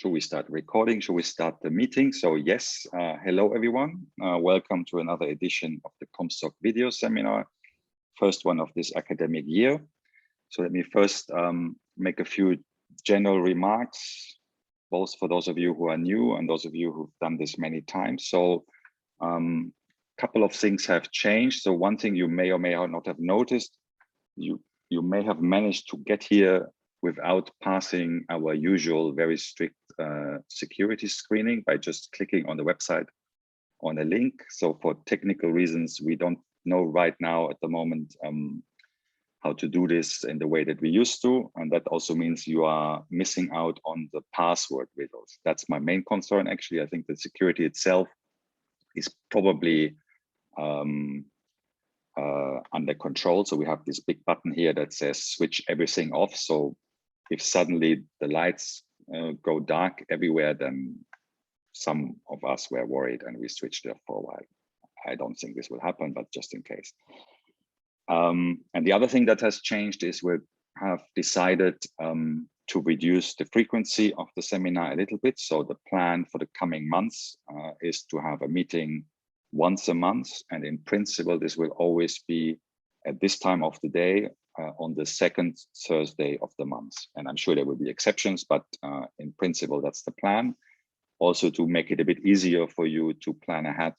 Should we start recording? Should we start the meeting? So yes, hello everyone. Welcome to another edition of the COMSOC video seminar, first one of this academic year. So let me first make a few general remarks, both for those of you who are new and those of you who've done this many times. So a couple of things have changed. So one thing you may or may not have noticed, you may have managed to get here without passing our usual very strict security screening by just clicking on the website on a link. So for technical reasons, we don't know right now at the moment how to do this in the way that we used to. And that also means you are missing out on the password riddles. That's my main concern. Actually, I think the security itself is probably under control. So we have this big button here that says switch everything off. So if suddenly the lights go dark everywhere, then some of us were worried and we switched it off for a while. I don't think this will happen, but just in case. And the other thing that has changed is we have decided to reduce the frequency of the seminar a little bit. So the plan for the coming months is to have a meeting once a month. And in principle, this will always be at this time of the day on the second Thursday of the month. And I'm sure there will be exceptions, but in principle, that's the plan. Also to make it a bit easier for you to plan ahead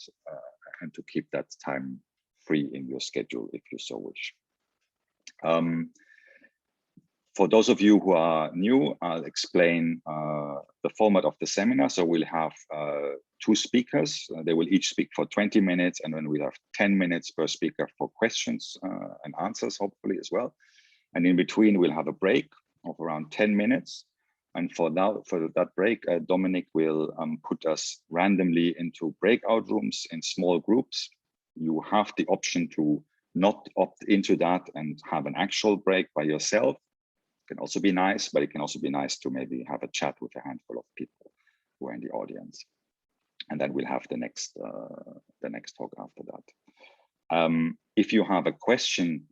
and to keep that time free in your schedule if you so wish. For those of you who are new, I'll explain the format of the seminar. So we'll have two speakers. They will each speak for 20 minutes, and then we'll have 10 minutes per speaker for questions and answers, hopefully as well. And in between, we'll have a break of around 10 minutes. And for that break, Dominic will put us randomly into breakout rooms in small groups. You have the option to not opt into that and have an actual break by yourself. Can also be nice, but it can also be nice to maybe have a chat with a handful of people who are in the audience. And then we'll have the next talk after that. If you have a question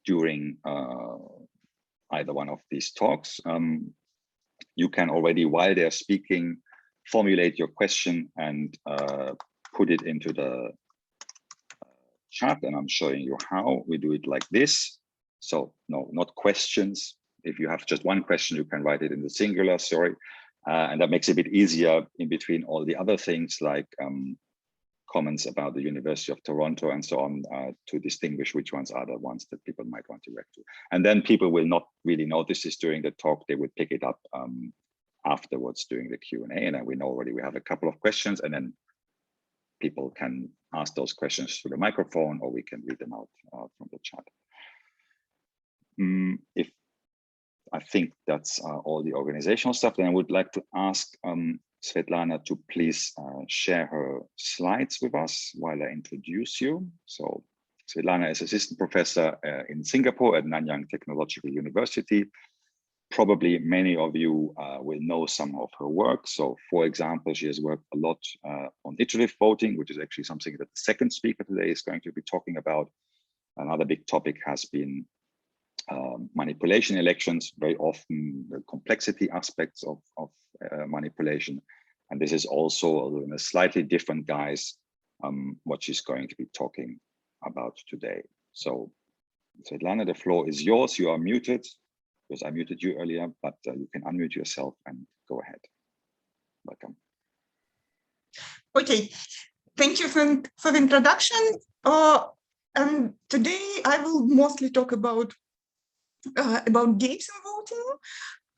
during either one of these talks, you can already, while they're speaking, formulate your question and put it into the chat. And I'm showing you how we do it like this. So no, not questions. If you have just one question, you can write it in the singular, sorry. And that makes it a bit easier in between all the other things like comments about the University of Toronto and so on to distinguish which ones are the ones that people might want to react to. And then people will not really notice this during the talk. They will pick it up afterwards during the Q&A. And then we know already we have a couple of questions, and then people can ask those questions through the microphone, or we can read them out from the chat. If I think that's all the organizational stuff, then I would like to ask Svetlana to please share her slides with us while I introduce you. So Svetlana is assistant professor in Singapore at Nanyang Technological University. Probably many of you will know some of her work. So for example, she has worked a lot on iterative voting, which is actually something that the second speaker today is going to be talking about. Another big topic has been manipulation elections, very often the complexity aspects of manipulation. And this is also in a slightly different guise what she's going to be talking about today. So Svetlana, the floor is yours. You are muted because I muted you earlier, but you can unmute yourself and go ahead. Welcome. Okay, thank you for the introduction. And today I will mostly talk about games and voting,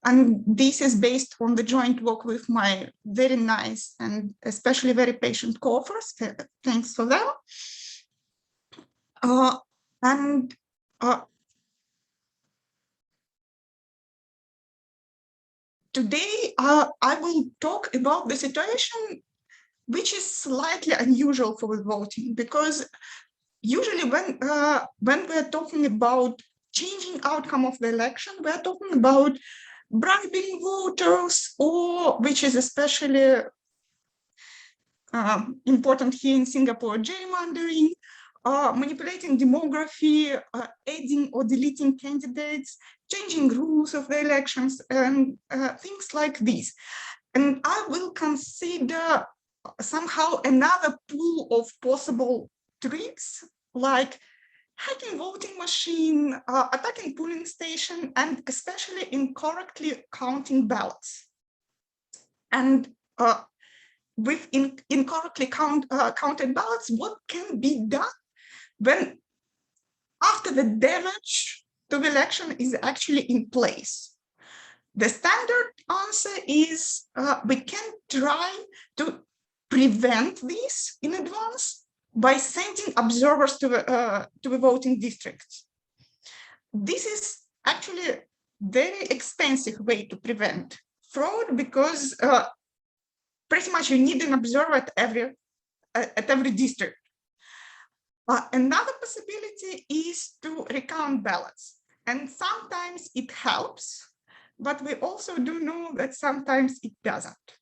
and this is based on the joint work with my very nice and especially very patient co-authors. Thanks for them. Today I will talk about the situation which is slightly unusual for voting, because usually when we're talking about changing outcome of the election, we're talking about bribing voters, or which is especially important here in Singapore, gerrymandering, manipulating demography, adding or deleting candidates, changing rules of the elections, and things like this. And I will consider somehow another pool of possible tricks, like hacking voting machine, attacking polling station, and especially incorrectly counting ballots. And with incorrectly counted ballots, what can be done when after the damage to the election is actually in place? The standard answer is we can try to prevent this in advance by sending observers to the voting districts. This is actually a very expensive way to prevent fraud, because pretty much you need an observer at every district. Another possibility is to recount ballots, and sometimes it helps, but we also do know that sometimes it doesn't.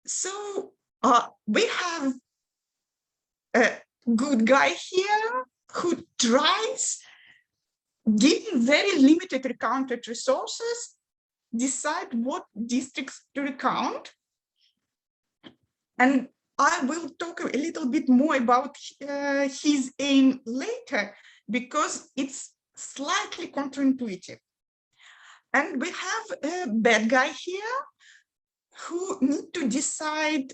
So we have a good guy here who tries, given very limited recounted resources, decide what districts to recount. And I will talk a little bit more about his aim later, because it's slightly counterintuitive. And we have a bad guy here who need to decide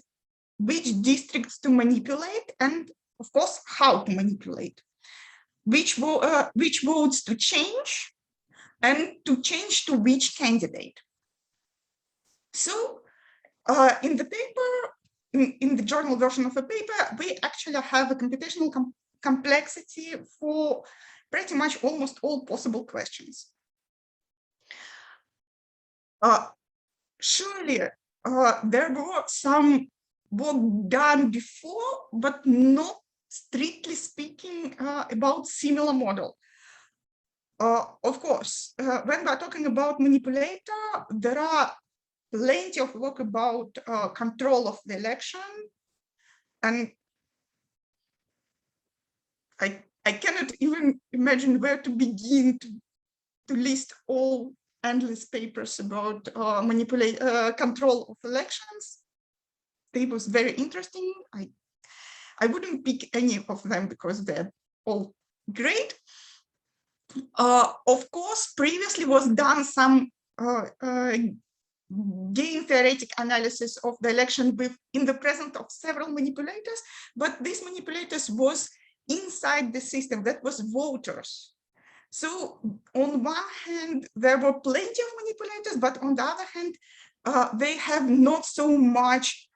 which districts to manipulate, and of course, how to manipulate, which votes to change, and to change to which candidate. So in the paper, in the journal version of the paper, we actually have a computational complexity for pretty much almost all possible questions. Surely there were some work done before, but not strictly speaking about similar model. Of course, when we're talking about manipulator, there are plenty of work about control of the election, and I cannot even imagine where to begin to list all endless papers about control of elections. They was very interesting. I wouldn't pick any of them because they're all great. Of course, previously was done some game theoretic analysis of the election in the presence of several manipulators, but these manipulators was inside the system, that was voters. So on one hand, there were plenty of manipulators, but on the other hand, they have not so much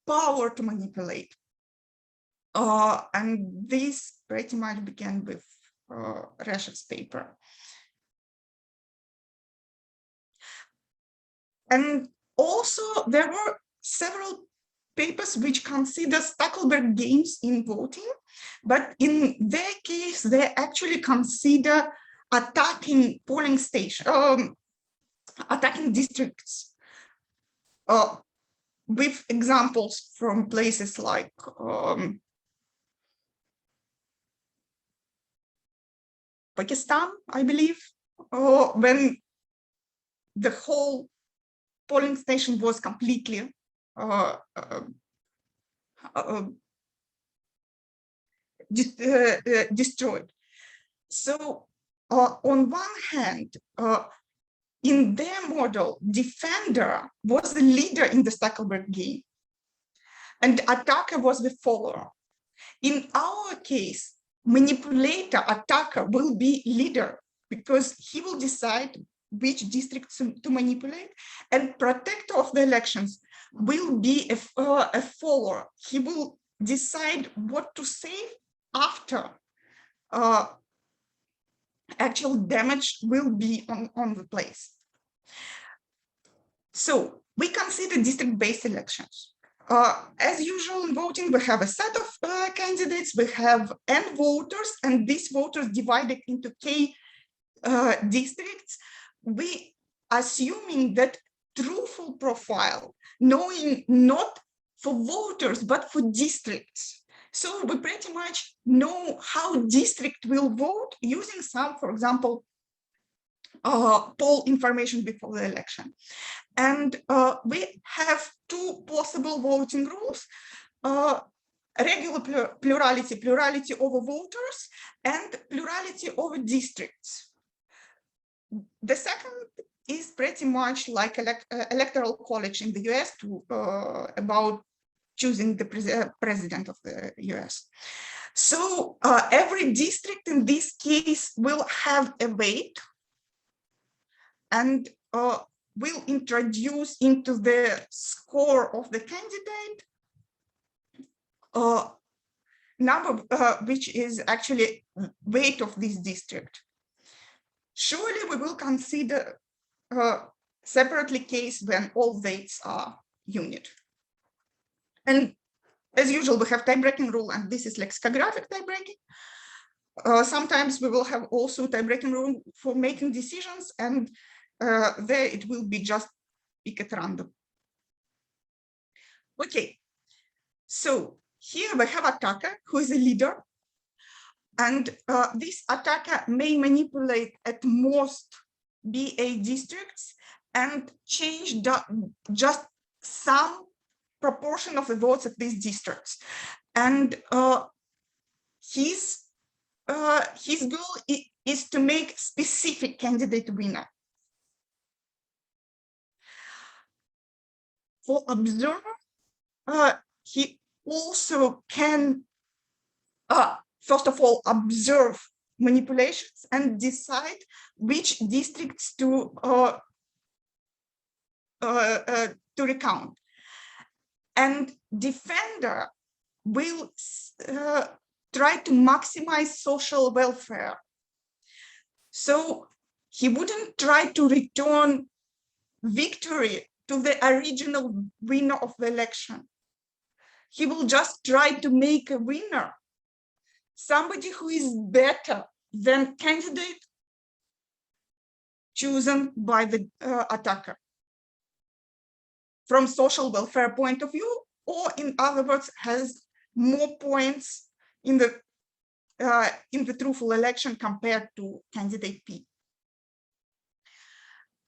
power to manipulate. And this pretty much began with Resch's paper. And also there were several papers which consider Stackelberg games in voting, but in their case, they actually consider attacking polling station, attacking districts, with examples from places like Pakistan, I believe, when the whole polling station was completely destroyed. So on one hand, in their model, defender was the leader in the Stackelberg game, and attacker was the follower. In our case, manipulator, attacker will be leader, because he will decide which districts to manipulate, and protector of the elections will be a follower. He will decide what to save after actual damage will be on the place. So we consider district-based elections. As usual in voting, we have a set of candidates, we have n voters, and these voters divided into k districts. We assuming that truthful profile, knowing not for voters, but for districts, So we pretty much know how district will vote using some, for example, poll information before the election. And we have two possible voting rules, regular plurality over voters, and plurality over districts. The second is pretty much like electoral college in the US about choosing the president of the US. So every district in this case will have a weight and will introduce into the score of the candidate number, which is actually weight of this district. Surely we will consider separately case when all weights are unit. And as usual, we have tie-breaking rule, and this is lexicographic tie-breaking. Sometimes we will have also tie-breaking rule for making decisions, and there it will be just pick at random. Okay, so here we have attacker who is a leader, and this attacker may manipulate at most BA districts and change just some proportion of the votes at these districts. And his goal is to make specific candidate winner. For observer, he also can, first of all, observe manipulations and decide which districts to recount. And defender will try to maximize social welfare. So he wouldn't try to return victory to the original winner of the election. He will just try to make a winner, somebody who is better than candidate chosen by the attacker from social welfare point of view, or in other words, has more points in the truthful election compared to candidate P.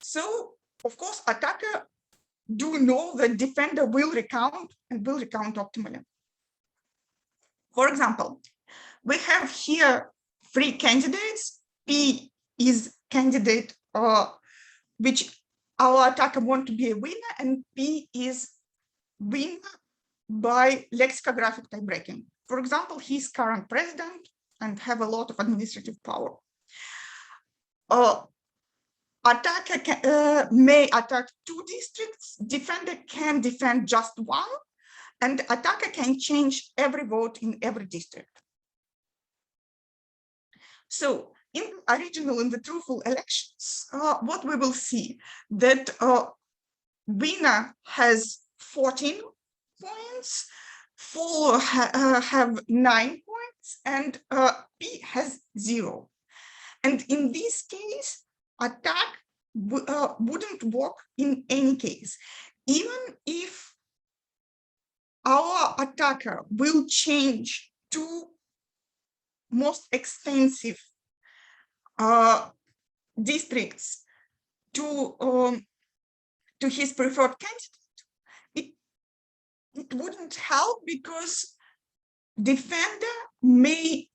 So, of course, attacker do know that defender will recount and will recount optimally. For example, we have here 3 candidates. P is candidate which our attacker want to be a winner, and P is winner by lexicographic tie breaking. For example, he's current president and have a lot of administrative power. Attacker may attack 2 districts, defender can defend just 1, and attacker can change every vote in every district. So in original and the truthful elections, what we will see that winner has 14 points, follower have 9 points, and P has 0. And in this case, attack wouldn't work in any case, even if our attacker will change 2 most expensive districts to his preferred candidate. It wouldn't help because defender may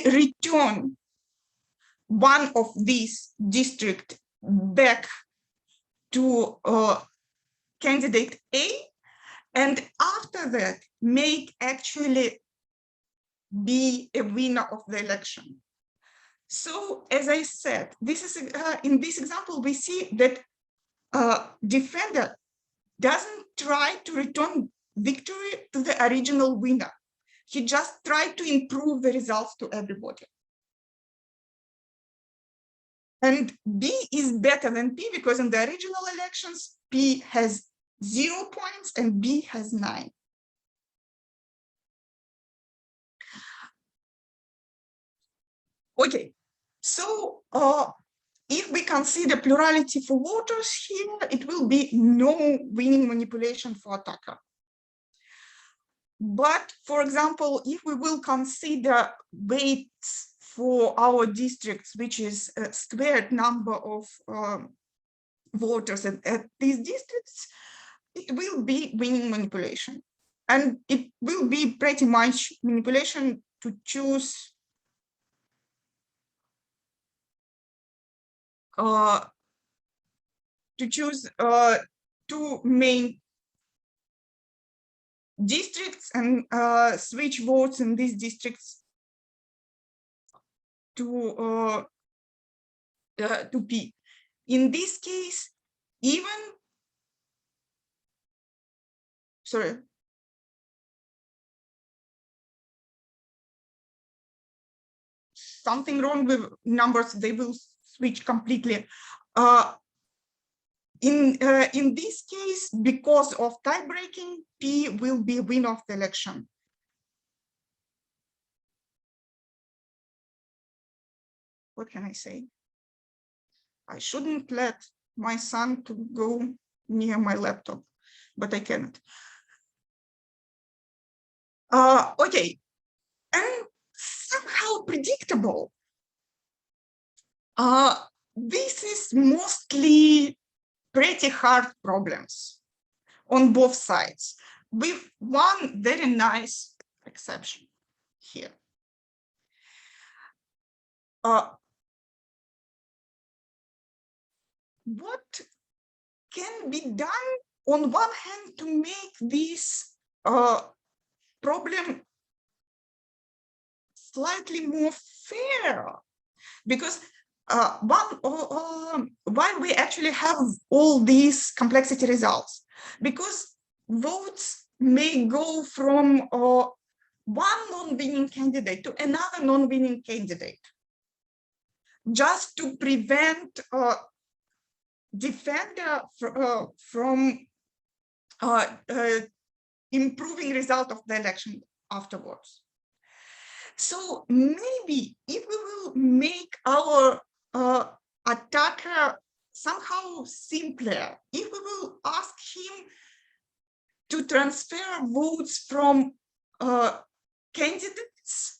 return one of these districts back to candidate A, and after that make actually be a winner of the election. So as I said, this is in this example we see that defender doesn't try to return victory to the original winner. He just tried to improve the results to everybody. And B is better than P because in the original elections, P has 0 points and B has 9. Okay, so if we consider plurality for voters here, it will be no winning manipulation for attacker. But for example, if we will consider weights for our districts, which is a squared number of voters at these districts, it will be winning manipulation. And it will be pretty much manipulation to choose two main districts and switch votes in these districts to P. In this case, something wrong with numbers, they will switch completely. In this case, because of tie breaking, P will be win of the election. What can I say? I shouldn't let my son to go near my laptop, but I cannot. Okay, and somehow predictable. This is mostly pretty hard problems on both sides, with one very nice exception here. What can be done on one hand to make this problem slightly more fair? Because why we actually have all these complexity results? Because votes may go from one non-winning candidate to another non-winning candidate, just to prevent defender from improving result of the election afterwards. So maybe if we will make our attacker somehow simpler, if we will ask him to transfer votes from candidates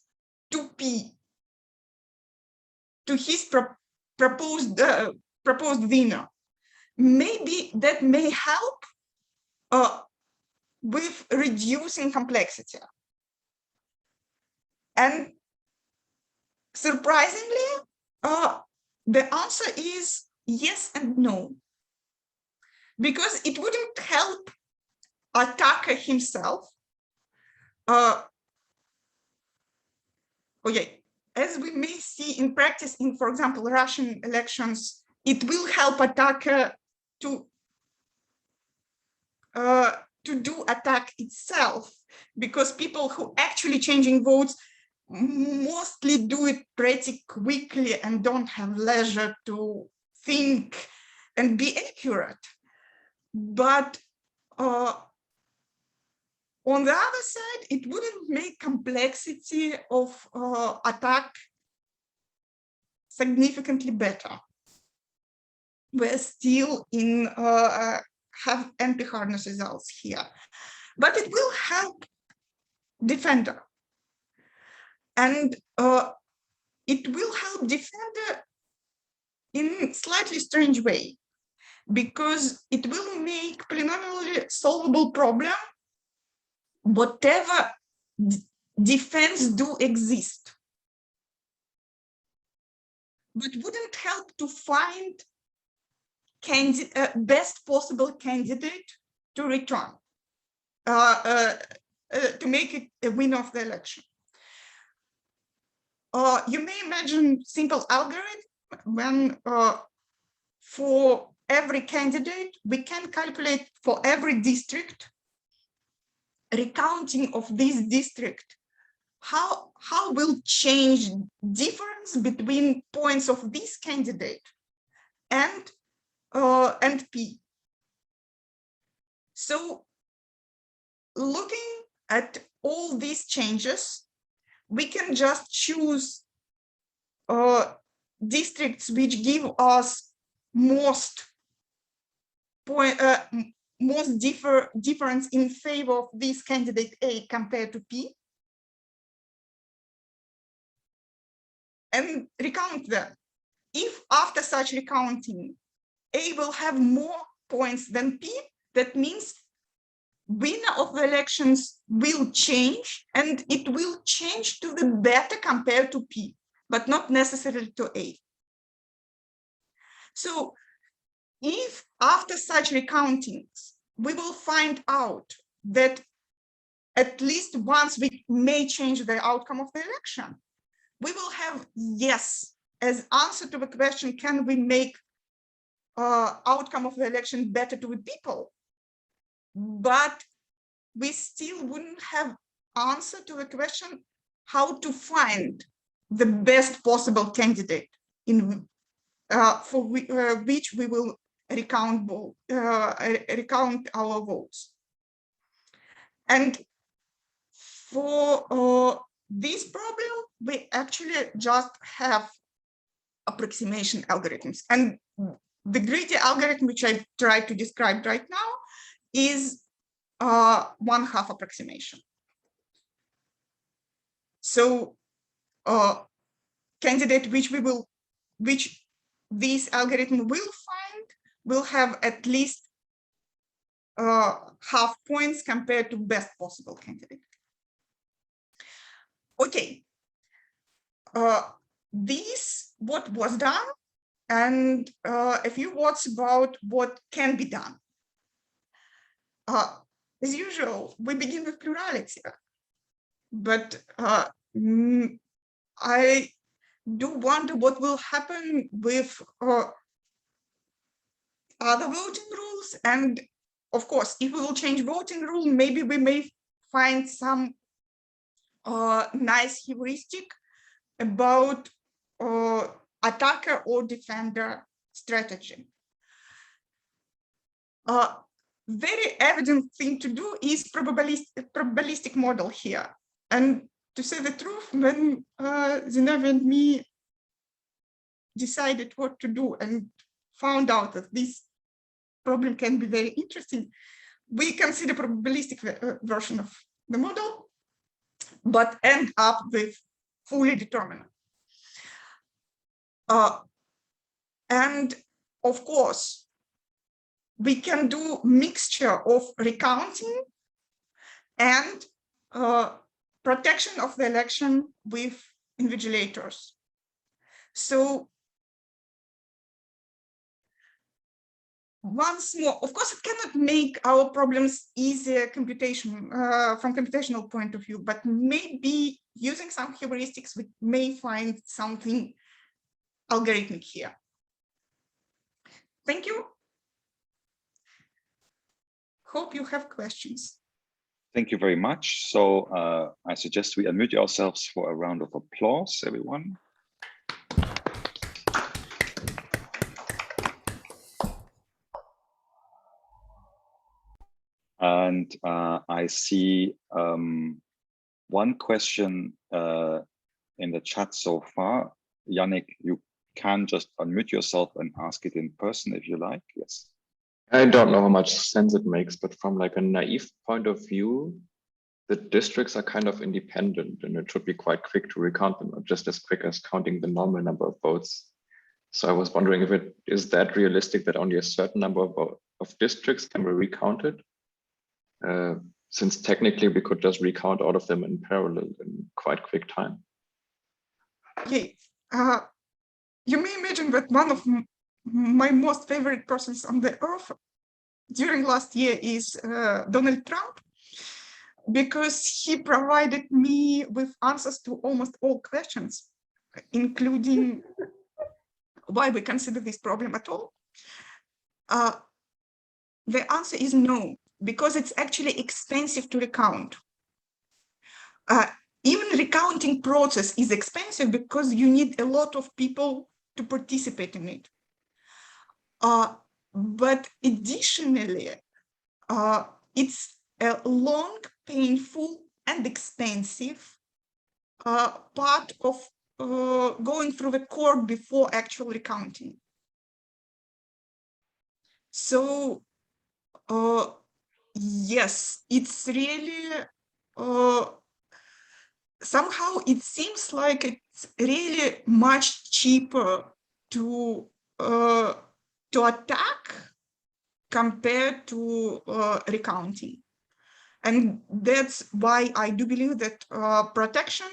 to P, to his proposed winner, maybe that may help with reducing complexity. And surprisingly, the answer is yes and no, because it wouldn't help attacker himself. Okay, as we may see in practice in, for example, Russian elections, it will help attacker to do attack itself, because people who actually changing votes mostly do it pretty quickly and don't have leisure to think and be accurate. But on the other side, it wouldn't make complexity of attack significantly better. We're still in have NP-hardness results here, but it will help defender. And it will help defender in slightly strange way, because it will make polynomially solvable problem whatever defense do exist, but wouldn't help to find best possible candidate to return, to make it a winner of the election. You may imagine simple algorithm when for every candidate, we can calculate for every district recounting of this district, how will change difference between points of this candidate and P. So looking at all these changes, we can just choose districts which give us most most difference in favor of this candidate A compared to P, and recount them. If after such recounting, A will have more points than P, that means winner of the elections will change, and it will change to the better compared to P, but not necessarily to A. So if after such recountings, we will find out that at least once we may change the outcome of the election, we will have yes as answer to the question, can we make outcome of the election better to the people? But we still wouldn't have answer to the question how to find the best possible candidate in for which we will recount our votes. And for this problem, we actually just have approximation algorithms. And the greedy algorithm, which I try to describe right now, is 1/2 approximation. So candidate which this algorithm will find will have at least half points compared to best possible candidate. Okay, this what was done, and a few words about what can be done. As usual, we begin with plurality, but I do wonder what will happen with other voting rules. And of course, if we will change voting rule, maybe we may find some nice heuristic about attacker or defender strategy. Very evident thing to do is probabilistic model here. And to say the truth, when Zinevia and me decided what to do and found out that this problem can be very interesting, we consider probabilistic version of the model, but end up with fully determinant. And of course, we can do mixture of recounting and protection of the election with invigilators. So once more, of course, it cannot make our problems easier computation from computational point of view, but maybe using some heuristics, we may find something algorithmic here. Thank you. Hope you have questions. Thank you very much. So I suggest we unmute ourselves for a round of applause, everyone. And I see one question in the chat so far. Yannick, you can just unmute yourself and ask it in person if you like. Yes. I don't know how much sense it makes, but from like a naive point of view, the districts are kind of independent and it should be quite quick to recount them, just as quick as counting the normal number of votes. So I was wondering if it is that realistic that only a certain number of districts can be recounted, since technically we could just recount all of them in parallel in quite quick time. Okay, you may imagine that one of my most favorite persons on the earth during last year is Donald Trump, because he provided me with answers to almost all questions, including why we consider this problem at all. The answer is no, because it's actually expensive to recount. Even recounting process is expensive because you need a lot of people to participate in it. But additionally, it's a long, painful, and expensive part of going through the court before actual recounting. So Yes, it's really somehow it seems like it's really much cheaper to attack compared to recounting. And that's why I do believe that protection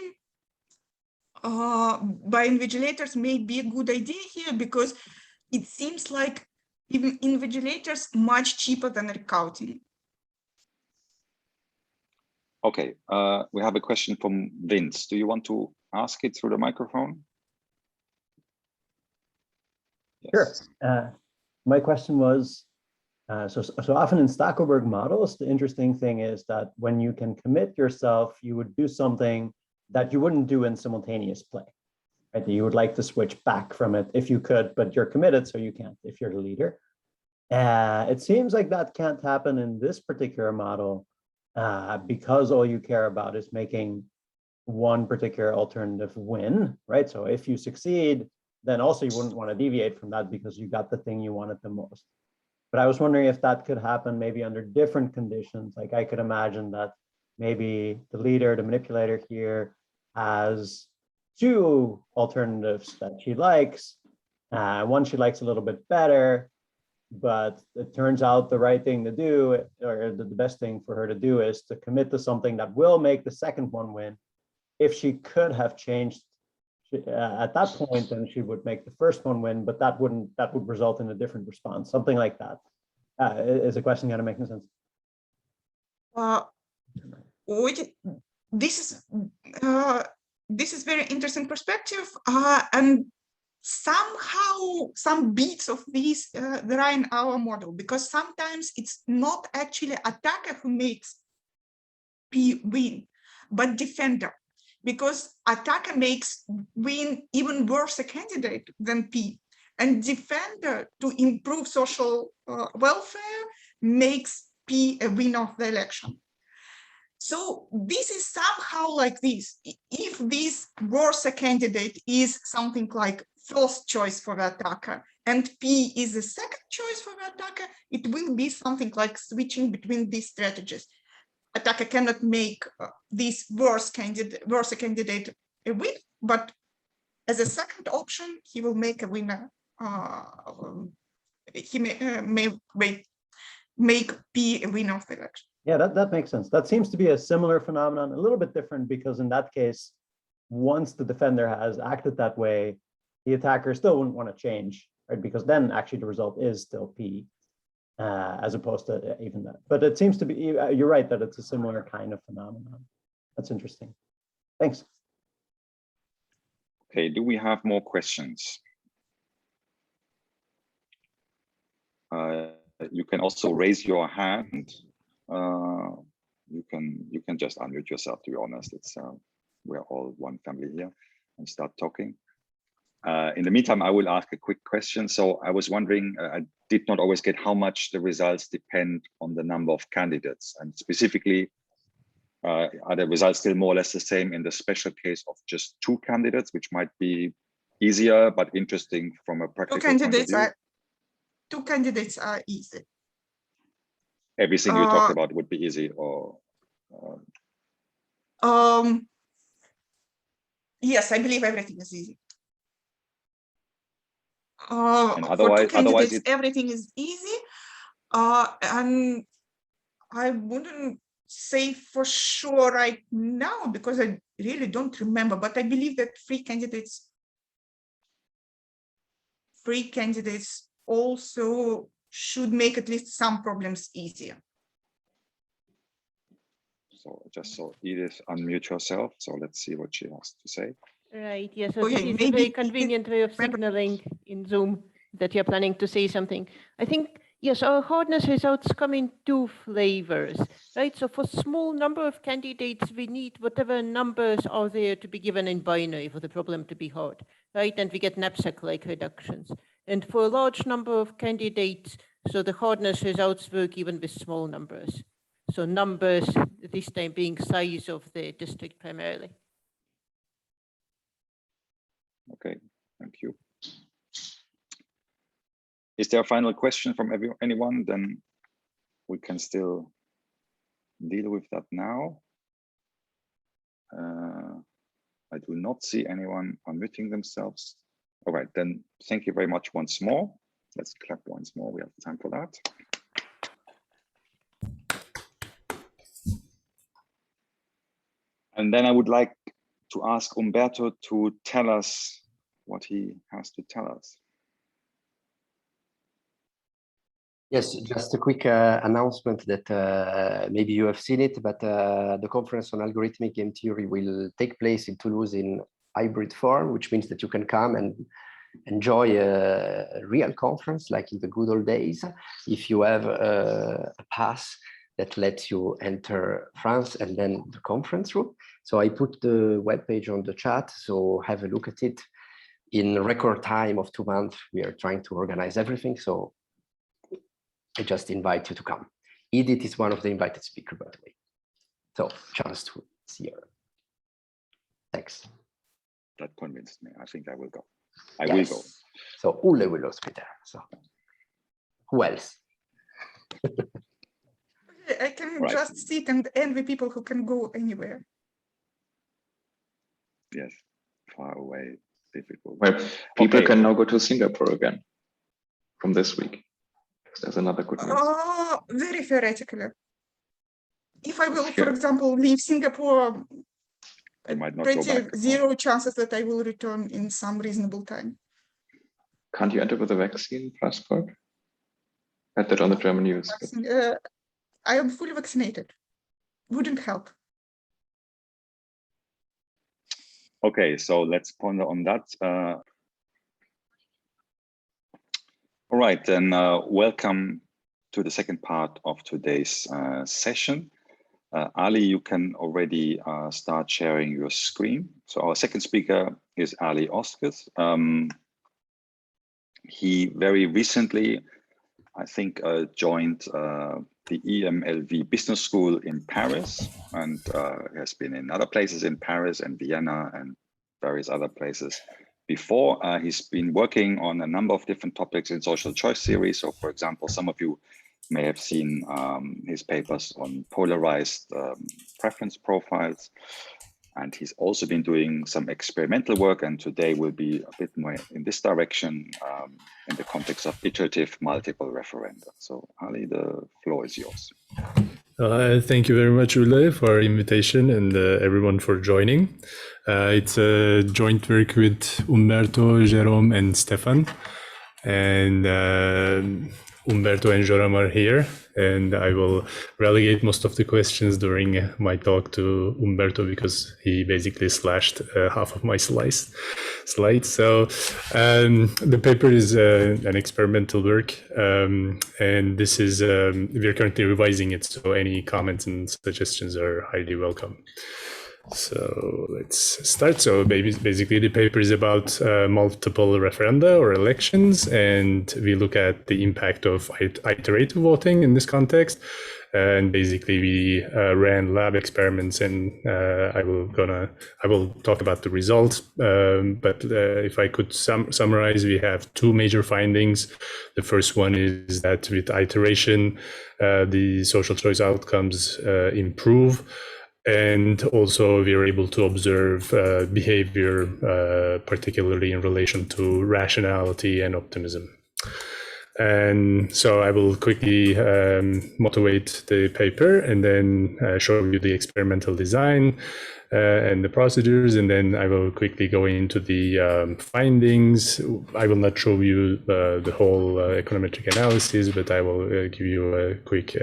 by invigilators may be a good idea here, because it seems like even invigilators much cheaper than recounting. Okay, we have a question from Vince. Do you want to ask it through the microphone? Yes. Sure. My question was, so often in Stackelberg models, the interesting thing is that when you can commit yourself, you would do something that you wouldn't do in simultaneous play, right? You would like to switch back from it if you could, but you're committed, so you can't if you're the leader. It seems like that can't happen in this particular model because all you care about is making one particular alternative win, right? So if you succeed, then also you wouldn't want to deviate from that because you got the thing you wanted the most. But I was wondering if that could happen maybe under different conditions. Like I could imagine that maybe the leader, the manipulator here has two alternatives that she likes. One she likes a little bit better, but it turns out the right thing to do, or the best thing for her to do, is to commit to something that will make the second one win. If she could have changed at that point, then she would make the first one win, but that would result in a different response, something like that. Is a question kind of making sense? This is very interesting perspective, and somehow some bits of this there are in our model, because sometimes it's not actually attacker who makes P win, but defender, because attacker makes win even worse a candidate than P, and defender, to improve social welfare, makes P a winner of the election. So this is somehow like this. If this worse candidate is something like first choice for the attacker and P is the second choice for the attacker, it will be something like switching between these strategies. Attacker cannot make this worse candidate a win, but as a second option, he will make a winner. He may make P a winner of the election. Yeah, that makes sense. That seems to be a similar phenomenon, a little bit different, because in that case, once the defender has acted that way, the attacker still wouldn't want to change, right? Because then actually the result is still P, as opposed to even that. But it seems to be, you're right, that it's a similar kind of phenomenon. That's interesting. Thanks. Okay, do we have more questions? You can also raise your hand. You can just unmute yourself, to be honest. It's we're all one family here, and start talking. In the meantime, I will ask a quick question. So I was wondering, I did not always get how much the results depend on the number of candidates, and specifically, are the results still more or less the same in the special case of just two candidates, which might be easier but interesting from a practical point of view? Two candidates are easy. Everything you talked about would be easy, or? Yes, I believe everything is easy. And for two candidates, everything is easy. And I wouldn't say for sure right now, because I really don't remember, but I believe that three candidates also should make at least some problems easier. So Edith, unmute yourself. So let's see what she has to say. Right, yes, so this is a very convenient way of signaling in Zoom that you're planning to say something. I think, yes, our hardness results come in two flavors, right? So for small number of candidates, we need whatever numbers are there to be given in binary for the problem to be hard, right? And we get knapsack-like reductions. And for a large number of candidates, so the hardness results work even with small numbers. So numbers, this time being size of the district primarily. Okay, thank you. Is there a final question from anyone? Then we can still deal with that now. I do not see anyone unmuting themselves. All right, then thank you very much once more. Let's clap once more. We have time for that. And then I would like to ask Umberto to tell us what he has to tell us. Yes, just a quick announcement that maybe you have seen it, but the conference on algorithmic game theory will take place in Toulouse in hybrid form, which means that you can come and enjoy a real conference like in the good old days if you have a pass that lets you enter France and then the conference room. So I put the webpage on the chat, so have a look at it. In record time of 2 months, we are trying to organize everything. So I just invite you to come. Edith is one of the invited speakers, by the way. So chance to see her. Thanks. That convinced me. I think I will go. I will go. So Ulle will also be there. So who else? I can just sit and envy people who can go anywhere. Yes, far away, difficult. Well, people can now go to Singapore again from this week. There's another good news. Oh, very theoretically. If I will, for example, leave Singapore, I might not pretty go back. zero chances that I will return in some reasonable time. Can't you enter with a vaccine passport? I had that on the German news. I am fully vaccinated. Wouldn't help. Okay, so let's ponder on that. All right, then welcome to the second part of today's session. Ali, you can already start sharing your screen. So our second speaker is Ali Ozkes. He very recently, I think, joined the EMLV Business School in Paris, and has been in other places in Paris and Vienna and various other places. Before, he's been working on a number of different topics in social choice theory. So, for example, some of you may have seen his papers on polarized preference profiles. And he's also been doing some experimental work, and today will be a bit more in this direction in the context of iterative multiple referenda. So Ali, the floor is yours. Thank you very much, Ulle, for our invitation, and everyone for joining. It's a joint work with Umberto, Jerome, and Stefan. And Umberto and Jerome are here, and I will relegate most of the questions during my talk to Umberto because he basically slashed half of my slides. So the paper is an experimental work, and this is we're currently revising it, so any comments and suggestions are highly welcome. So let's start. So basically the paper is about multiple referenda or elections, and we look at the impact of iterative voting in this context. And basically we ran lab experiments, and I will talk about the results. But if I could summarize, we have two major findings. The first one is that with iteration, the social choice outcomes improve. And also we are able to observe behavior, particularly in relation to rationality and optimism. And so I will quickly motivate the paper and then show you the experimental design and the procedures, and then I will quickly go into the findings. I will not show you the whole econometric analysis, but I will give you a quick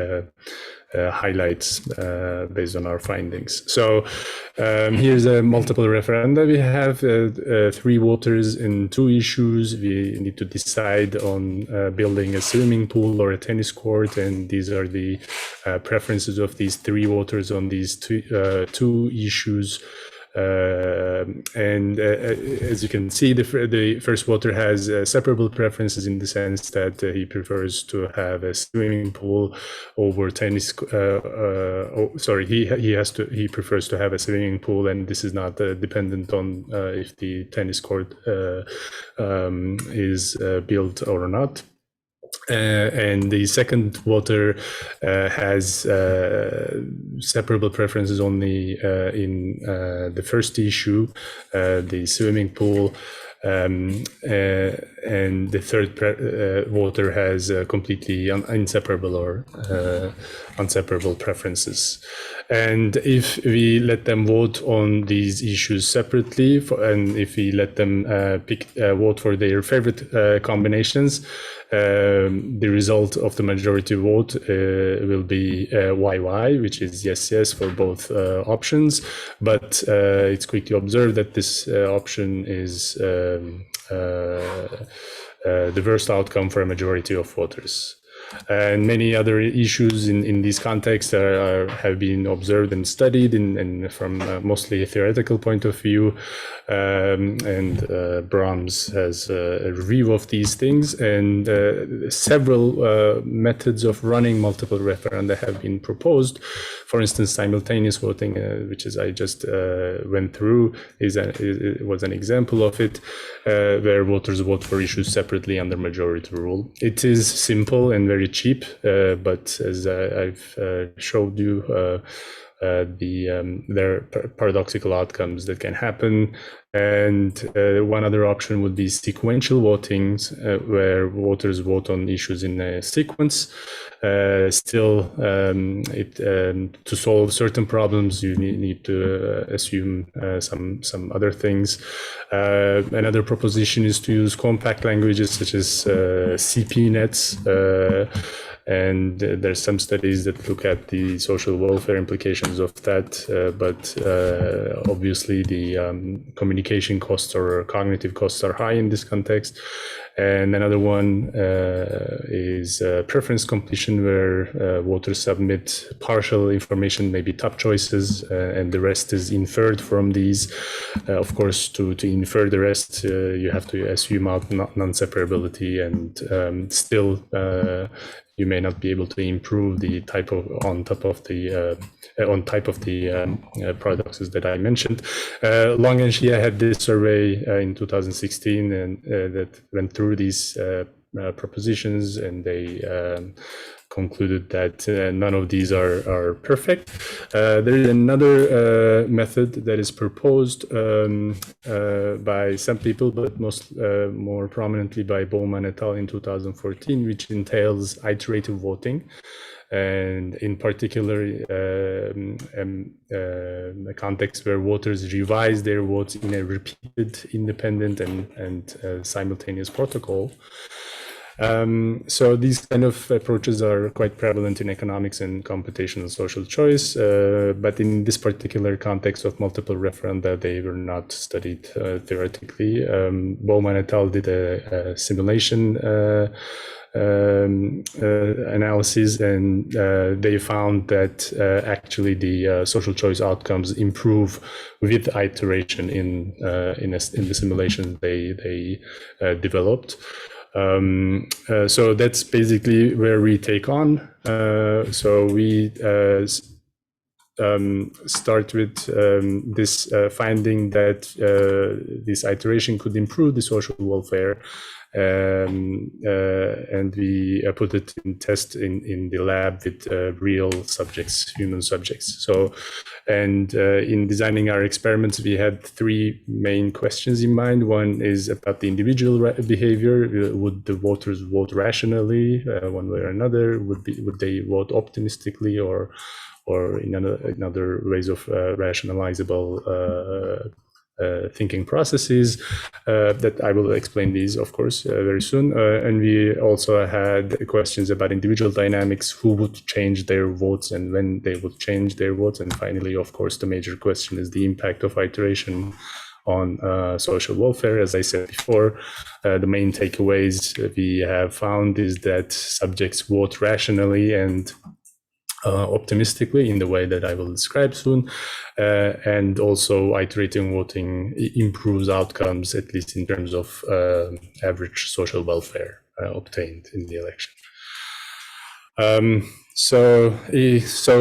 highlights based on our findings. So here's a multiple referenda. We have 3 voters in 2 issues. We need to decide on building a swimming pool or a tennis court, and these are the preferences of these 3 voters on these 2 issues. And as you can see, the first voter has separable preferences in the sense that he prefers to have a swimming pool over tennis. He prefers to have a swimming pool, and this is not dependent on if the tennis court is built or not. And the second voter has separable preferences only in the first issue, the swimming pool, and the third voter has completely inseparable or inseparable preferences. And if we let them vote on these issues separately, and if we let them vote for their favorite combinations, the result of the majority vote will be YY, which is yes, yes for both options. But it's quick to observe that this option is the worst outcome for a majority of voters. And many other issues in this context have been observed and studied from mostly a theoretical point of view. And Brahms has a review of these things, and several methods of running multiple referenda have been proposed. For instance, simultaneous voting, which is I just went through, was an example of it, where voters vote for issues separately under majority rule. It is simple and very cheap, but as I've showed you, there are paradoxical outcomes that can happen. And one other option would be sequential votings, where voters vote on issues in a sequence. Still, to solve certain problems, you need to assume some other things. Another proposition is to use compact languages such as CP nets. And there's some studies that look at the social welfare implications of that, but obviously the communication costs or cognitive costs are high in this context. And another one is preference completion, where voters submit partial information, maybe top choices, and the rest is inferred from these. Of course, to infer the rest, you have to assume out non-separability, and still you may not be able to improve the type of on top of the paradoxes that I mentioned. Long and Xia had this survey in 2016, and that went through these propositions, and they concluded that none of these are perfect. There is another method that is proposed by some people, but more prominently by Bowman et al. In 2014, which entails iterative voting. And in particular, a context where voters revise their votes in a repeated, independent, and simultaneous protocol. So these kind of approaches are quite prevalent in economics and computational social choice, but in this particular context of multiple referenda, they were not studied theoretically. Bowman et al. Did a simulation analysis, and they found that actually the social choice outcomes improve with iteration in the simulation they developed. So that's basically where we take on. So we start with this finding that this iteration could improve the social welfare, and we put it in test in the lab with real subjects, human subjects. So, and in designing our experiments, we had three main questions in mind. One is about the individual behavior. Would the voters vote rationally, one way or another? Would they vote optimistically, or in other ways of rationalizable thinking processes, that I will explain these, of course, very soon. And we also had questions about individual dynamics, who would change their votes and when they would change their votes. And finally, of course, the major question is the impact of iteration on social welfare. As I said before, the main takeaways we have found is that subjects vote rationally and optimistically in the way that I will describe soon, and also iterating voting improves outcomes, at least in terms of average social welfare obtained in the election. So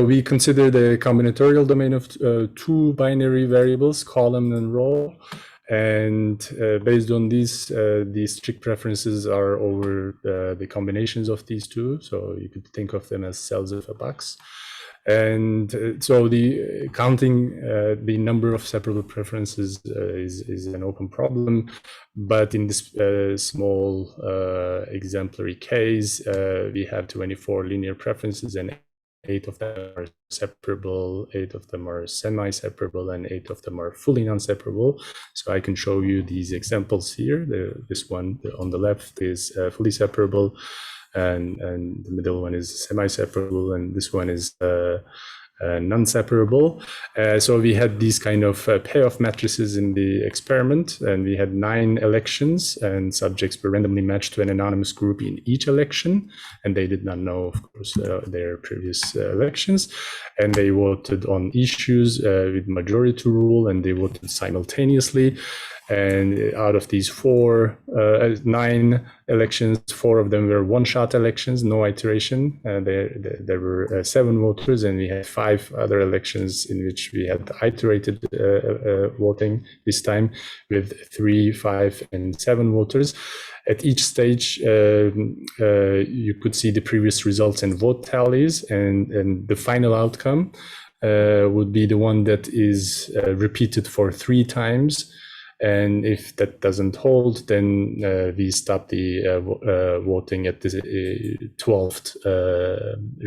we consider the combinatorial domain of two binary variables, column and row, And based on these strict preferences are over the combinations of these two. So you could think of them as cells of a box. And so the counting the number of separable preferences is an open problem. But in this small exemplary case, we have 24 linear preferences, and 8 of them are separable, 8 of them are semi-separable, and 8 of them are fully non-separable. So I can show you these examples here. This one on the left is fully separable, and the middle one is semi-separable, and this one is non-separable. So we had these kind of payoff matrices in the experiment, and we had 9 elections, and subjects were randomly matched to an anonymous group in each election, and they did not know, of course, their previous elections, and they voted on issues with majority rule, and they voted simultaneously. And out of these 9 elections, 4 of them were one-shot elections, no iteration. There were 7 voters, and we had 5 other elections in which we had iterated voting, this time with 3, 5, and 7 voters. At each stage, you could see the previous results and vote tallies, and the final outcome would be the one that is repeated for 3 times. And if that doesn't hold, then we stop the voting at the 12th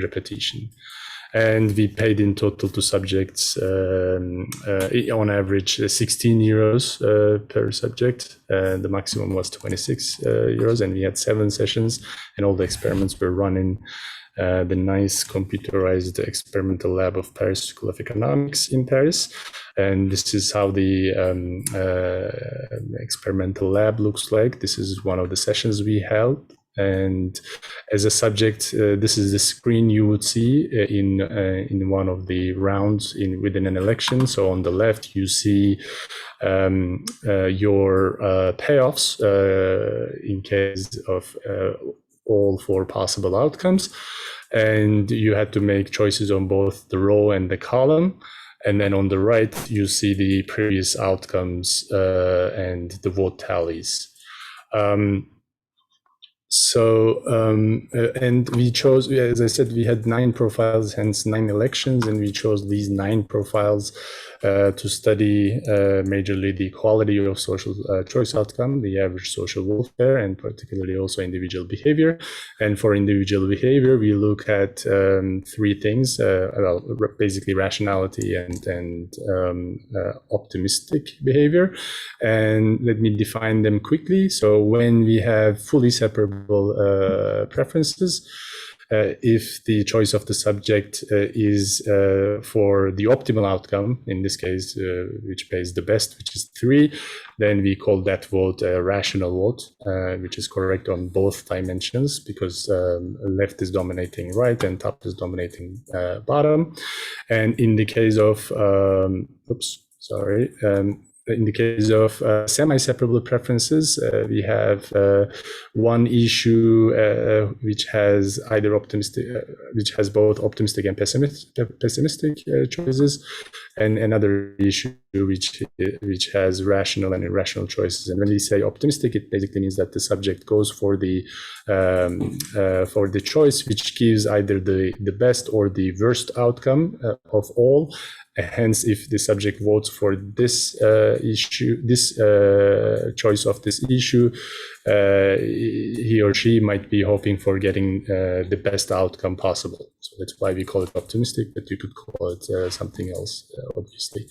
repetition. And we paid in total to subjects on average 16 euros per subject. The maximum was 26 euros, and we had 7 sessions, and all the experiments were run in the nice computerized experimental lab of Paris School of Economics in Paris. And this is how the experimental lab looks like. This is one of the sessions we held. And as a subject, this is the screen you would see in one of the rounds within an election. So on the left, you see your payoffs in case of all 4 possible outcomes. And you had to make choices on both the row and the column. And then on the right, you see the previous outcomes and the vote tallies. And we chose, as I said, we had 9 profiles, hence 9 elections, and we chose these 9 profiles to study majorly the quality of social choice outcome, the average social welfare, and particularly also individual behavior. And for individual behavior, we look at 3 things, well, basically rationality and optimistic behavior. And let me define them quickly. So when we have fully separable preferences, if the choice of the subject is for the optimal outcome, in this case, which pays the best, which is 3, then we call that vote a rational vote, which is correct on both dimensions, because left is dominating right and top is dominating bottom. And in the case of, in the case of semi-separable preferences, we have one issue which has either optimistic, which has both optimistic and pessimistic choices, and another issue which has rational and irrational choices. And when we say optimistic, it basically means that the subject goes for the choice which gives either the best or the worst outcome of all. Hence, if the subject votes for this issue, this choice of this issue, he or she might be hoping for getting the best outcome possible. So that's why we call it optimistic, but you could call it something else, obviously.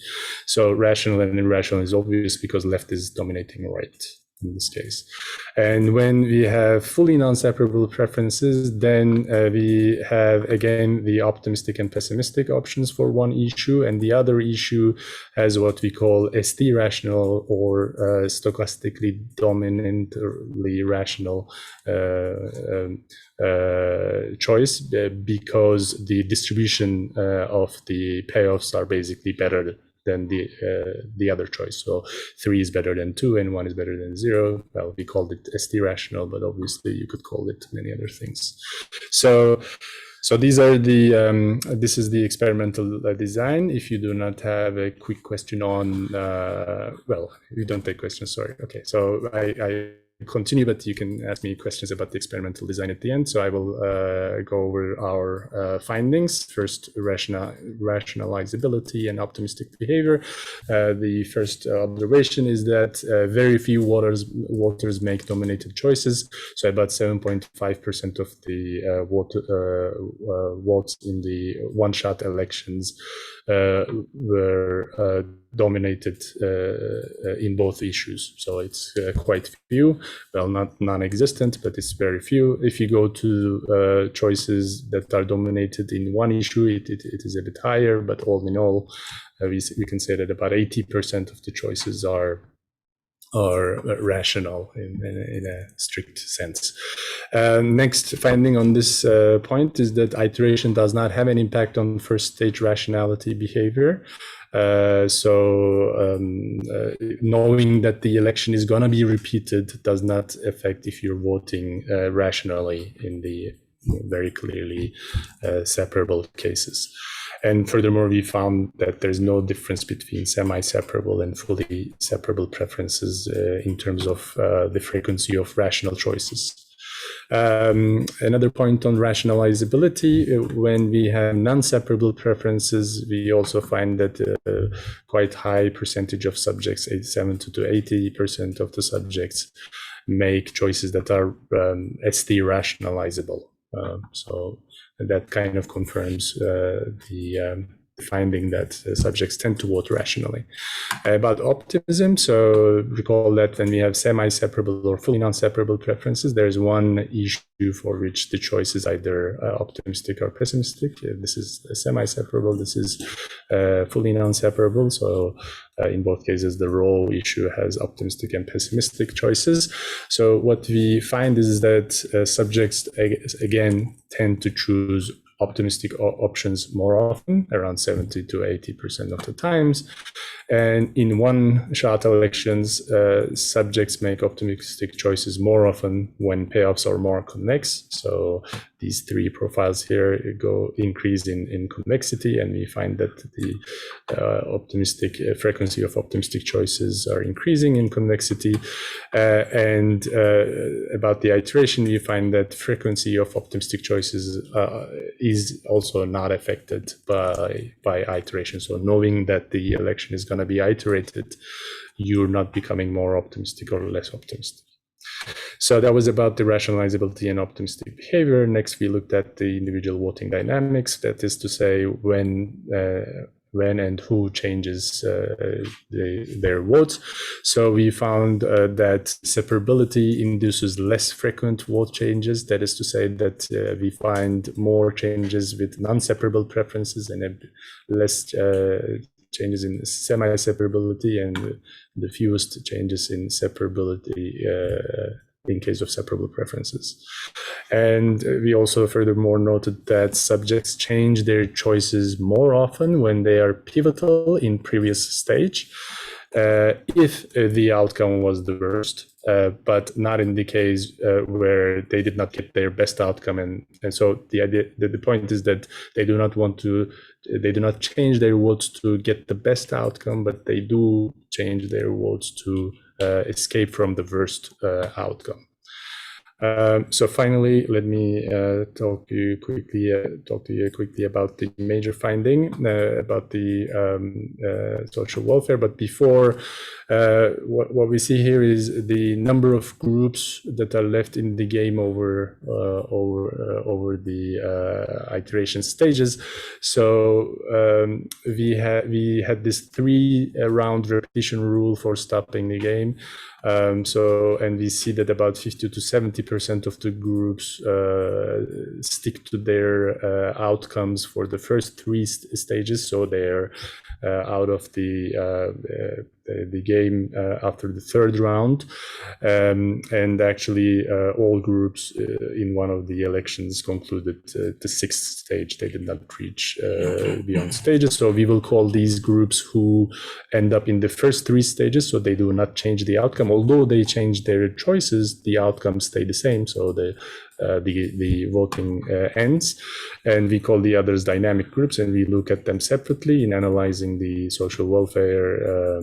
So rational and irrational is obvious because left is dominating right in this case. And when we have fully non-separable preferences, then we have, again, the optimistic and pessimistic options for one issue, and the other issue has what we call ST rational, or stochastically dominantly rational choice, because the distribution of the payoffs are basically better than the other choice. So 3 is better than 2 and 1 is better than 0. Well, we called it ST rational, but obviously you could call it many other things. So these are the this is the experimental design. If you do not have a quick question on, well, you don't take questions, sorry. Okay, so I continue, but you can ask me questions about the experimental design at the end. So I will go over our findings. First, rationalizability and optimistic behavior. The first observation is that very few voters make dominated choices. So about 7.5% of the votes in the one-shot elections were dominated in both issues. So it's quite few. Well, not non-existent, but it's very few. If you go to choices that are dominated in one issue, it is a bit higher, but all in all, we can say that about 80% of the choices are rational in a strict sense. Next finding on this point is that iteration does not have an impact on first stage rationality behavior. Knowing that the election is going to be repeated does not affect if you're voting rationally in the very clearly separable cases. And furthermore, we found that there's no difference between semi-separable and fully separable preferences in terms of the frequency of rational choices. Another point on rationalizability, when we have non-separable preferences, we also find that quite high percentage of subjects, 70 to 80% of the subjects, make choices that are ST rationalizable. So that kind of confirms the finding that subjects tend to vote rationally. About optimism, so recall that when we have semi-separable or fully non-separable preferences, there's one issue for which the choice is either optimistic or pessimistic. This is semi-separable, this is fully non-separable. So in both cases, the row issue has optimistic and pessimistic choices. So what we find is that subjects, again, tend to choose optimistic options more often, around 70 to 80% of the times. And in one-shot elections, subjects make optimistic choices more often when payoffs are more convex. So these three profiles here increase in convexity, and we find that the optimistic frequency of optimistic choices are increasing in convexity. And about the iteration, we find that frequency of optimistic choices is also not affected by iteration. So knowing that the election is going to be iterated, you're not becoming more optimistic or less optimistic. So that was about the rationalizability and optimistic behavior. Next, we looked at the individual voting dynamics. That is to say, when and who changes their votes. So we found that separability induces less frequent vote changes. That is to say that we find more changes with non-separable preferences and less changes in semi-separability, and the fewest changes in separability in case of separable preferences. And we also furthermore noted that subjects change their choices more often when they are pivotal in previous stage, if the outcome was the worst, but not in the case where they did not get their best outcome. And so the point is that they do not change their votes to get the best outcome, but they do change their votes to escape from the worst outcome. So finally, let me talk to you quickly about the major finding about the social welfare. But before, what we see here is the number of groups that are left in the game over the iteration stages. So we had this 3-round repetition rule for stopping the game. And we see that about 50 to 70% of the groups stick to their outcomes for the first 3 stages. So they're out of the the game after the third round, and actually all groups in one of the elections concluded the sixth stage. They did not reach beyond stages. So we will call these groups who end up in the first three stages. So they do not change the outcome, although they change their choices. The outcomes stay the same. So the voting ends, and we call the others dynamic groups, and we look at them separately in analyzing the social welfare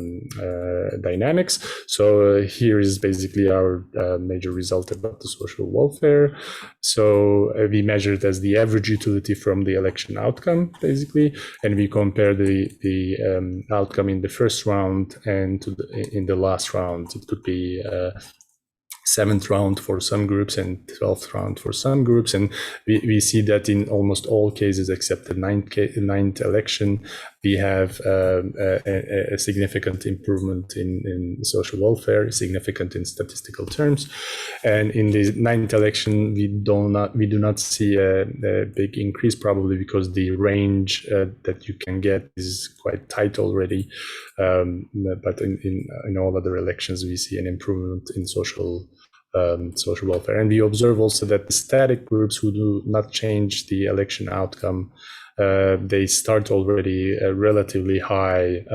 dynamics. So here is basically our major result about the social welfare. So we measured as the average utility from the election outcome, basically, and we compare the outcome in the first round and in the last round. It could be 7th round for some groups and 12th round for some groups, and we see that in almost all cases except the ninth election, we have a significant improvement in social welfare, significant in statistical terms. And in the ninth election, we do not see a big increase, probably because the range that you can get is quite tight already. But in all other elections, we see an improvement in social welfare. And we observe also that the static groups who do not change the election outcome, they start already a relatively high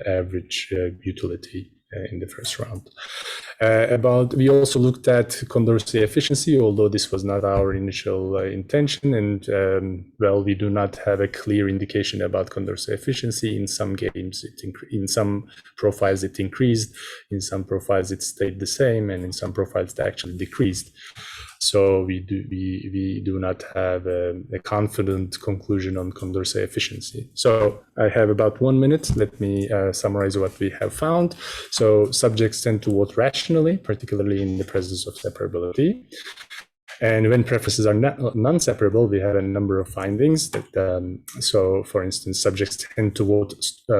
average utility in the first round. We also looked at Condorcet efficiency, although this was not our initial intention, and well, we do not have a clear indication about Condorcet efficiency. In some games, in some profiles it increased, in some profiles it stayed the same, and in some profiles it actually decreased. So we do not have a confident conclusion on Condorcet efficiency. So I have about 1 minute. Let me summarize what we have found. So subjects tend to vote rationally, particularly in the presence of separability. And when preferences are non-separable, we have a number of findings. So, for instance, subjects tend to vote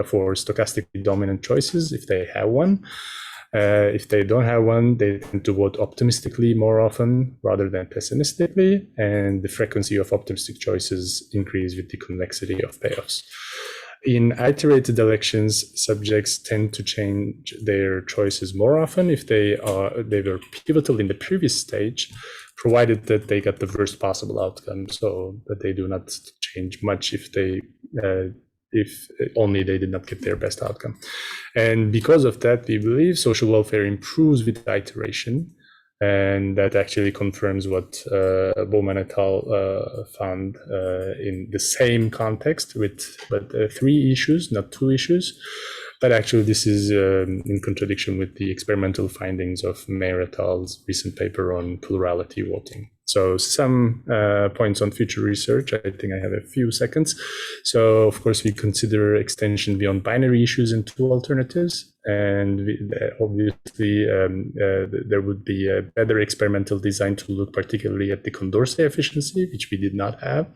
for stochastically dominant choices if they have one. If they don't have one, they tend to vote optimistically more often rather than pessimistically, and the frequency of optimistic choices increase with the convexity of payoffs. In iterated elections, subjects tend to change their choices more often if they were pivotal in the previous stage, provided that they got the worst possible outcome, so that they do not change much if only they did not get their best outcome. And because of that, we believe social welfare improves with iteration, and that actually confirms what Bowman et al. Found in the same context but 3 issues, not 2 issues. But actually, this is in contradiction with the experimental findings of Mayer et al.'s recent paper on plurality voting. So some points on future research. I think I have a few seconds. So of course, we consider extension beyond binary issues and 2 alternatives. And obviously, there would be a better experimental design to look particularly at the Condorcet efficiency, which we did not have.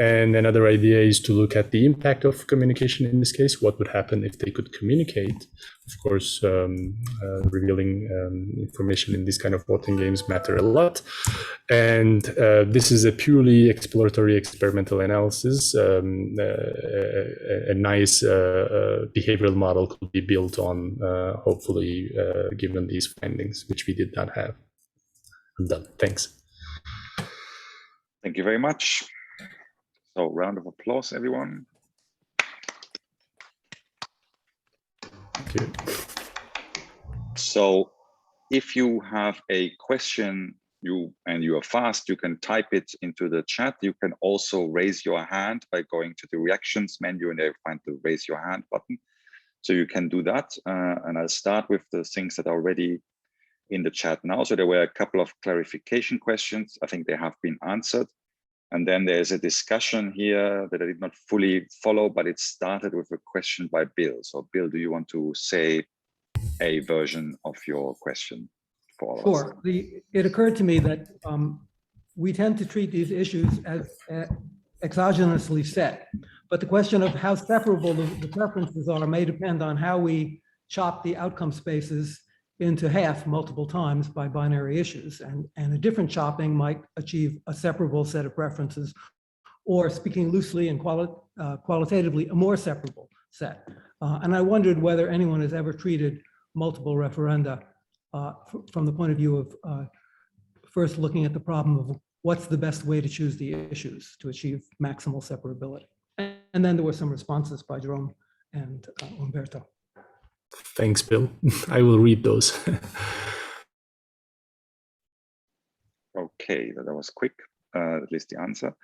And another idea is to look at the impact of communication in this case. What would happen if they could communicate? Of course, revealing information in this kind of voting games matter a lot. And this is a purely exploratory experimental analysis. A nice behavioral model could be built on, hopefully, given these findings, which we did not have. I'm done. Thanks. Thank you very much. So round of applause, everyone. Thank you. So if you have a question and you are fast, you can type it into the chat. You can also raise your hand by going to the reactions menu and there find the raise your hand button. So you can do that. And I'll start with the things that are already in the chat now. So there were a couple of clarification questions. I think they have been answered. And then there's a discussion here that I did not fully follow, but it started with a question by Bill. So Bill, do you want to say a version of your question for all of us? Sure. It occurred to me that we tend to treat these issues as exogenously set, but the question of how separable the preferences are may depend on how we chop the outcome spaces into half multiple times by binary issues, and a different chopping might achieve a separable set of preferences, or speaking loosely and qualitatively, a more separable set. And I wondered whether anyone has ever treated multiple referenda from the point of view of first looking at the problem of what's the best way to choose the issues to achieve maximal separability. And then there were some responses by Jerome and Umberto. Thanks, Bill. I will read those. Okay, that was quick, at least the answer.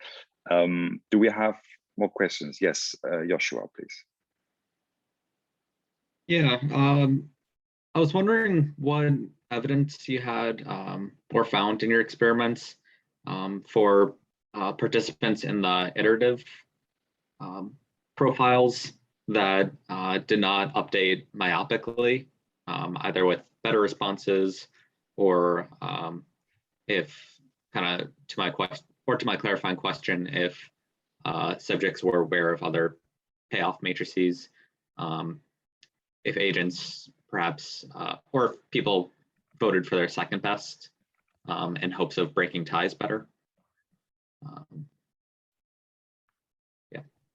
Do we have more questions? Yes, Joshua, please. Yeah, I was wondering what evidence you had or found in your experiments for participants in the iterative profiles that did not update myopically, either with better responses or if kind of to my question or to my clarifying question, if subjects were aware of other payoff matrices, if agents perhaps, or if people voted for their second best in hopes of breaking ties better.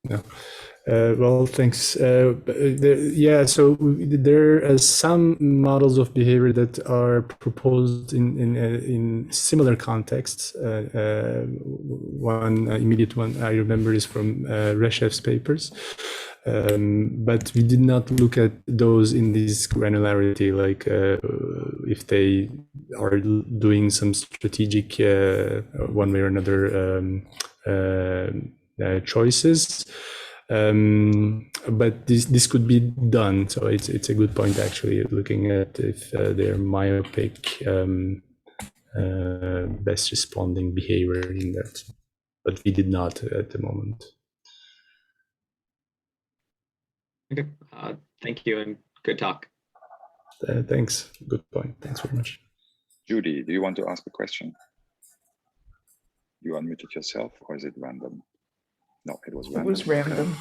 Yeah. Well, thanks. Yeah, so there are some models of behavior that are proposed in similar contexts. One immediate one I remember is from Reshev's papers. But we did not look at those in this granularity, like if they are doing some strategic one way or another choices. But this could be done, so it's a good point actually, looking at if they're myopic best responding behavior in that, but we did not at the moment. Okay, thank you and good talk. Thanks, good point. Thanks very much. Judy, do you want to ask a question? You unmuted yourself, or is it random? No, it was random. It was random.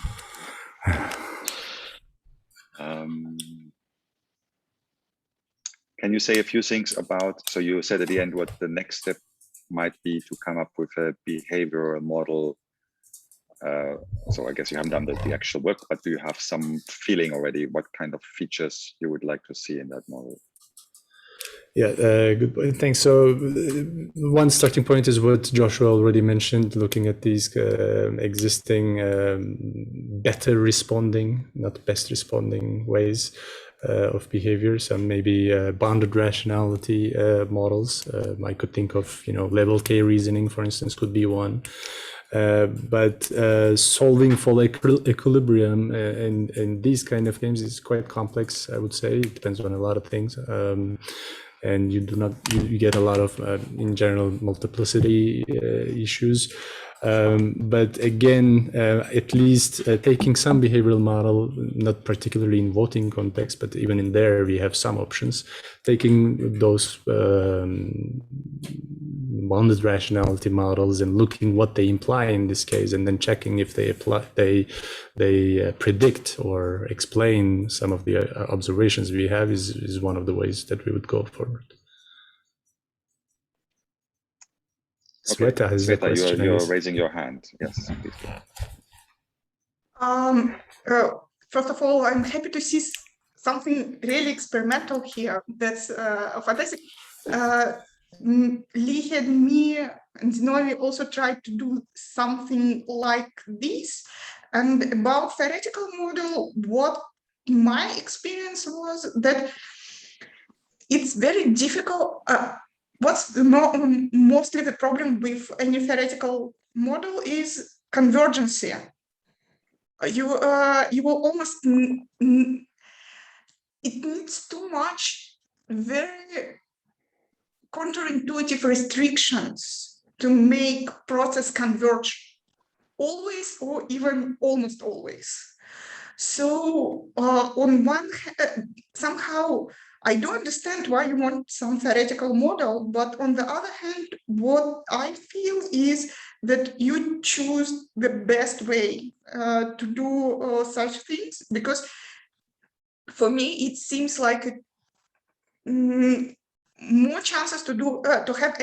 Can you say a few things about, so you said at the end what the next step might be to come up with a behavioral model. So I guess you haven't done the actual work, but do you have some feeling already what kind of features you would like to see in that model? Yeah, good point. Thanks. So one starting point is what Joshua already mentioned, looking at these existing better responding, not best responding ways of behaviors, and maybe bounded rationality models. I could think of, level K reasoning, for instance, could be one. But solving for equilibrium in these kind of games is quite complex, I would say. It depends on a lot of things. And you get a lot of, in general, multiplicity issues. But again, at least taking some behavioral model, not particularly in voting context, but even in there, we have some options. Taking those bounded rationality models and looking what they imply in this case, and then checking if they apply, they predict or explain some of the observations we have is one of the ways that we would go forward. Okay. Sveta has a question. You're raising your hand. Yes, please go. First of all, I'm happy to see something really experimental here. That's fantastic. Lee had me and Zinovi also tried to do something like this. And about theoretical model, what my experience was that it's very difficult. What's mostly the problem with any theoretical model is convergency. You will almost, it needs too much very counterintuitive restrictions to make process converge always or even almost always. So on one hand, somehow I do understand why you want some theoretical model, but on the other hand, what I feel is that you choose the best way to do such things, because for me it seems like more chances to do to have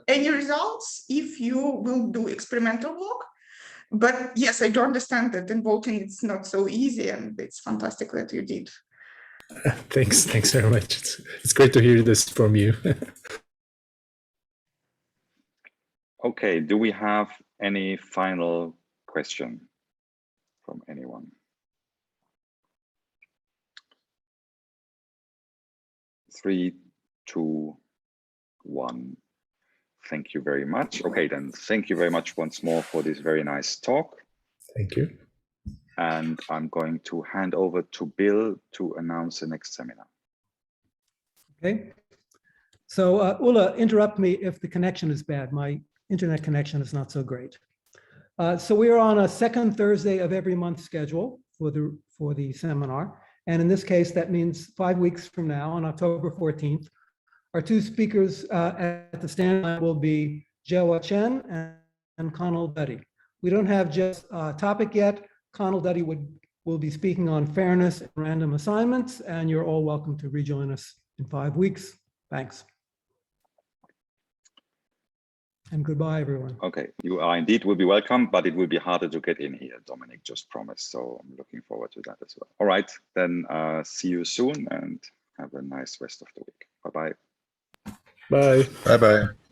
any results if you will do experimental work, But yes, I do understand that in voting it's not so easy, and it's fantastic that you did. Thanks very much. It's great to hear this from you. Okay, do we have any final question from anyone? 3, 2, 1. Thank you very much. Okay, then thank you very much once more for this very nice talk. Thank you. And I'm going to hand over to Bill to announce the next seminar. Okay. So Ulle, interrupt me if the connection is bad. My internet connection is not so great. So we are on a second Thursday of every month schedule for the seminar. And in this case, that means 5 weeks from now, on October 14th, our two speakers at the stand will be Joa Chen and Connell Duddy. We don't have just a topic yet. Connell Duddy will be speaking on fairness and random assignments, and you're all welcome to rejoin us in 5 weeks. Thanks. And goodbye, everyone. Okay, you are indeed will be welcome, but it will be harder to get in here, Dominic just promised. So I'm looking forward to that as well. All right, then see you soon and have a nice rest of the week. Bye-bye. Bye. Bye-bye.